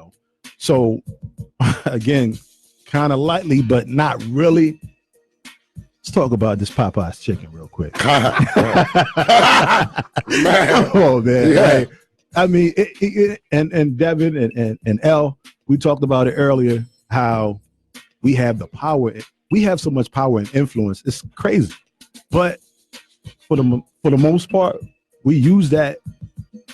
know. So again, kind of lightly, but not really. Let's talk about this Popeye's chicken real quick. Man. Oh man, Yeah. like, I mean, and Devin and L, we talked about it earlier. How we have the power. We have so much power and influence. It's crazy, but for the most part, we use that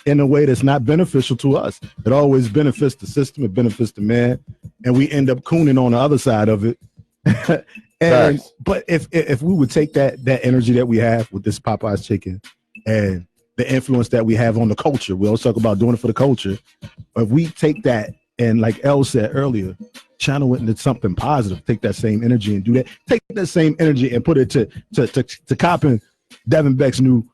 in a way that's not beneficial to us. It always benefits the system. It benefits the man, and we end up cooning on the other side of it. And Facts. but if we would take that energy that we have with this Popeye's chicken and the influence that we have on the culture, we always talk about doing it for the culture. If we take that and, like El said earlier, channel it into something positive, take that same energy and do that. Take that same energy and put it to copping Devon Beck's new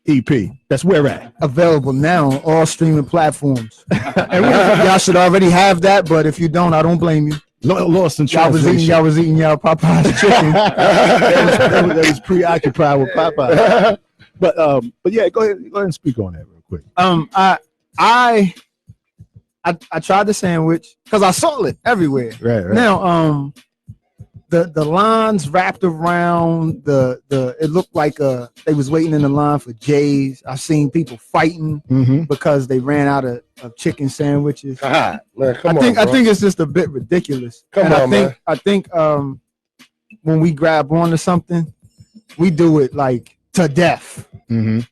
EP. That's where we're at. Available now on all streaming platforms. And y'all should already have that, but if you don't, I don't blame you. Lost in Y'all was eating y'all Popeye's chicken. that was preoccupied with Popeye. But yeah, go ahead and speak on that real quick. I tried the sandwich because I saw it everywhere. Right. Now, the lines wrapped around it looked like they was waiting in the line for J's. I've seen people fighting because they ran out of chicken sandwiches. Man, I think it's just a bit ridiculous. Man. I think when we grab onto something, we do it like to death. And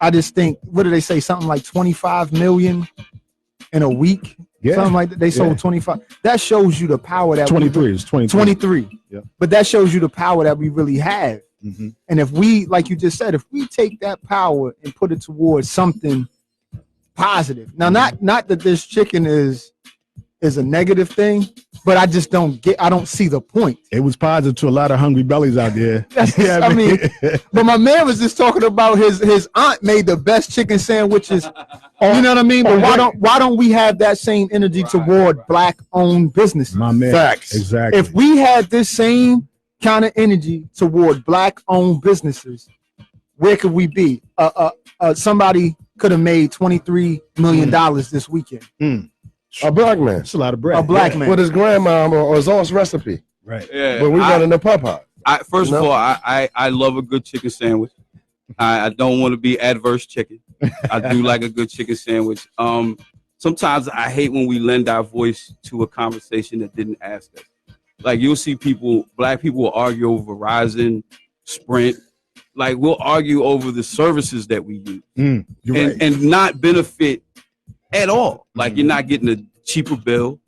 I just think, what do they say? Something like 25 million in a week. Yeah. Something like that. They sold 25. That shows you the power that 23 is 23. Yeah. But that shows you the power that we really have. And if we, like you just said, if we take that power and put it towards something positive. Now, not that this chicken is a negative thing, but I just don't see the point. It was positive to a lot of hungry bellies out there. I mean, but my man was just talking about his aunt made the best chicken sandwiches. You know what I mean? But why don't we have that same energy toward Black-owned businesses? My man. Facts. Exactly. If we had this same kind of energy toward Black-owned businesses, where could we be? Somebody could have made $23 million this weekend. A black man. That's a lot of bread. A black man. With his grandma or his aunt's recipe. Right. Yeah. When we running the Popeye. First of all, I love a good chicken sandwich. I don't want to be adverse chicken. I do like a good chicken sandwich. Sometimes I hate when we lend our voice to a conversation that didn't ask us. Like you'll see black people will argue over Verizon, Sprint. Like we'll argue over the services that we use and not benefit at all. Like you're not getting a cheaper bill.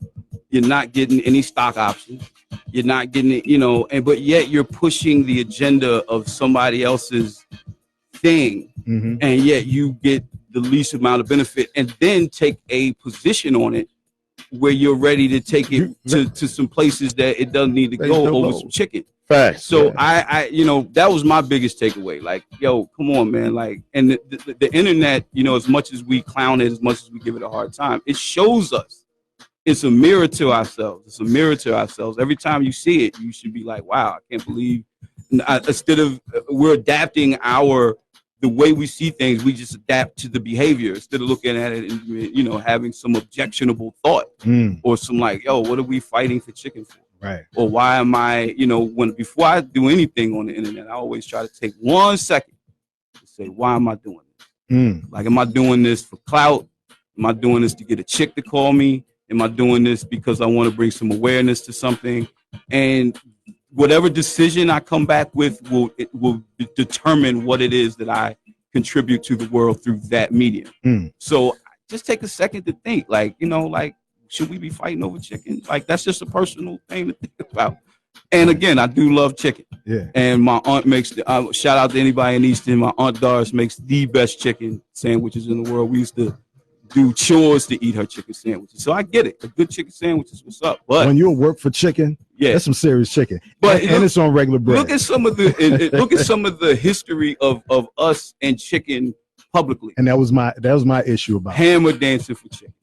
You're not getting any stock options. You're not getting it, but yet you're pushing the agenda of somebody else's thing. And yet you get the least amount of benefit and then take a position on it where you're ready to take it to some places that it doesn't need to go over some chicken. Facts. So I that was my biggest takeaway. Like, yo, come on, man. Like, and the internet, as much as we clown it, as much as we give it a hard time, it shows us. It's a mirror to ourselves. It's a mirror to ourselves. Every time you see it, you should be like, wow, I can't believe. Instead of we're adapting the way we see things, we just adapt to the behavior instead of looking at it and having some objectionable thought or some like, yo, what are we fighting for chicken for? Right. Or why am I, before I do anything on the internet, I always try to take 1 second to say, why am I doing this? Like, am I doing this for clout? Am I doing this to get a chick to call me? Am I doing this because I want to bring some awareness to something? And whatever decision I come back with will determine what it is that I contribute to the world through that medium. So just take a second to think, should we be fighting over chicken? Like, that's just a personal thing to think about. And again, I do love chicken. Yeah. And my aunt makes shout out to anybody in Easton. My aunt Doris makes the best chicken sandwiches in the world. We used to do chores to eat her chicken sandwiches. So I get it. A good chicken sandwich is what's up. But when you work for chicken, that's some serious chicken. But and it's on regular bread. Look at some of the history of us and chicken publicly. And that was my issue about hammer dancing for chicken.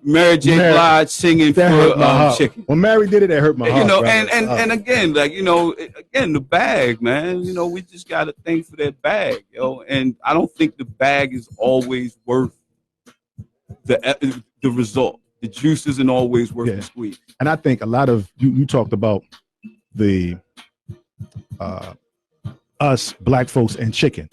Mary J. Blige singing for chicken. When Mary did it, that hurt my heart. And again, again, the bag, man. We just got to think for that bag, And I don't think the bag is always worth the result. The juice isn't always worth the squeeze. And I think a lot of you talked about the us black folks and chicken.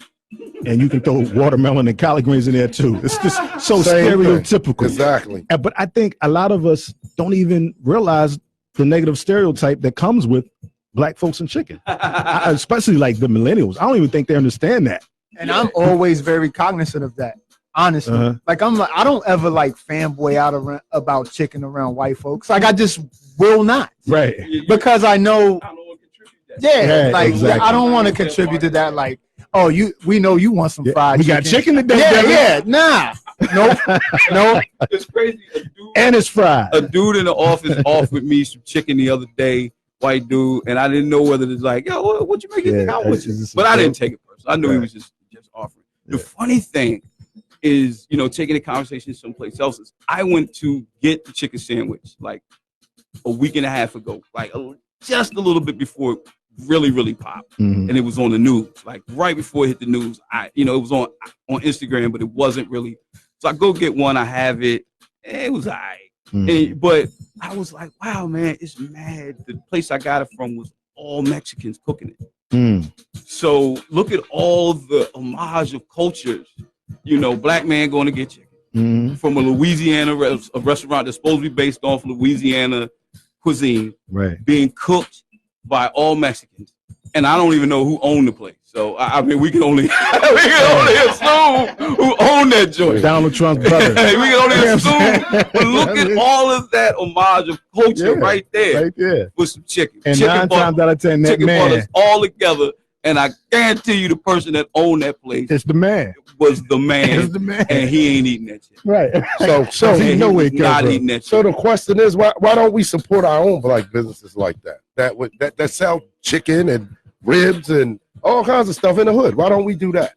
And you can throw watermelon and collard greens in there too. It's just so stereotypical. Exactly. But I think a lot of us don't even realize the negative stereotype that comes with black folks and chicken, especially like the millennials. I don't even think they understand that. And I'm always very cognizant of that. Honestly, like I don't ever like fanboy out about chicken around white folks. Like I just will not. Right. Because I know. Like exactly. I don't want to contribute to that. Like, oh, we know you want some fried. We got chicken today. Nah. Nope. It's crazy. And it's fried. A dude in the office offered me some chicken the other day, white dude, and I didn't know whether it's like, yo, what you make it out with? But I didn't take it personally. I knew he was just offering. The funny thing is, taking the conversation someplace else is I went to get the chicken sandwich like a week and a half ago, like just a little bit before it really popped. And it was on the news, like right before it hit the news. It was on Instagram, but it wasn't really. So I go get one, I have it, and it was all right. But I was like, wow, man, it's mad. The place I got it from was all Mexicans cooking it. So look at all the homage of cultures. Black man going to get chicken from a Louisiana a restaurant that's supposed to be based off Louisiana cuisine, being cooked by all Mexicans, and I don't even know who owned the place. So I mean, we can only assume who owned that joint. Donald Trump's brother. We can only assume. But look at all of that homage of culture right there with some chicken. And chicken 9 times out of 10, that chicken man butters all together. And I guarantee you, the person that owned that place was the man. And he ain't eating that shit. Right. So he know where it comes not from. eating that shit. So the question is, why don't we support our own black businesses like that? That sell chicken and ribs and all kinds of stuff in the hood. Why don't we do that?